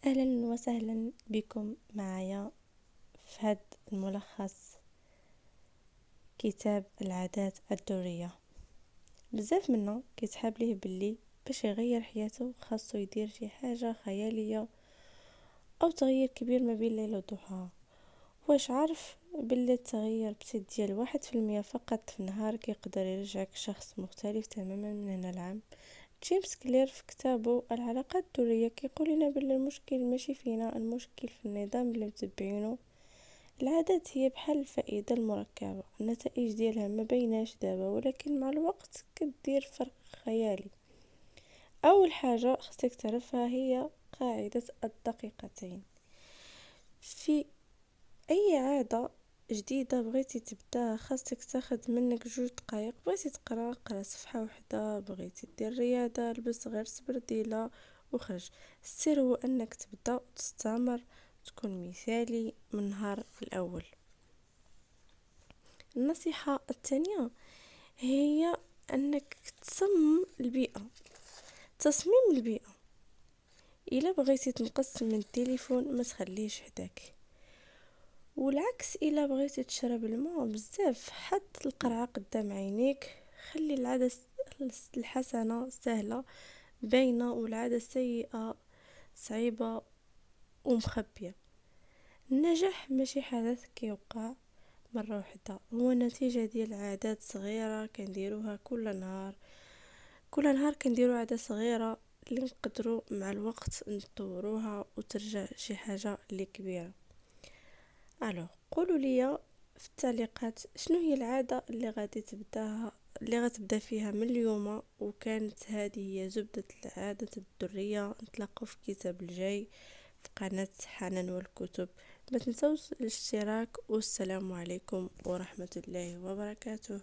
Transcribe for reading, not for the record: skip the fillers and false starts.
أهلا وسهلا بكم معايا في هذا الملخص كتاب العادات الدورية. بزاف منا كيتحاب ليه باللي باش يغير حياته خاصو يدير شي حاجة خيالية أو تغيير كبير ما بين ليلة وضحاها. واش عارف باللي التغيير بسيط ديال 1% فقط في النهار يقدر يرجعك شخص مختلف تماما من هنا العام. جيمس كلير في كتابه العلاقات الدورية كيقول لنا بلي المشكل ماشي فينا، المشكل في النظام اللي متبعينه. العادات هي بحال الفائدة المركبة، النتائج ديالها ما بيناش دابا ولكن مع الوقت كدير فرق خيالي. اول حاجة خصك تعرفها هي قاعدة الدقيقتين. في اي عادة جديدة بغيتي تبداها خاصك تاخد منك 2 دقايق. بغيتي قرا صفحة وحدة، بغيتي دير رياضة لبس غير سبرديلة وخرج. السر هو انك تبدا وتستمر، تكون مثالي من النهار الاول. النصيحة الثانية هي انك تصمم البيئة. تصميم البيئة، الا بغيتي تنقص من التليفون ما تخليش حداك، والعكس الا بغيتي تشرب الماء بزاف حط القرعة قدام عينيك. خلي العادة الحسنة سهلة باينة والعادة السيئة صعيبة ومخبية. النجاح ماشي حدث كيوقع مرة واحدة، هو نتيجة ديال عادات صغيرة كنديروها كل نهار كنديرو عادة صغيرة اللي نقدروا مع الوقت نطوروها وترجع شي حاجة اللي كبيرة. قولوا لي في التعليقات شنو هي العادة اللي غتبدا فيها من اليوم، وكانت هذه هي زبدة العادة الدرية. نتلاقوا في الكتاب الجاي في قناة حنان والكتب. ما تنسوش الاشتراك، والسلام عليكم ورحمة الله وبركاته.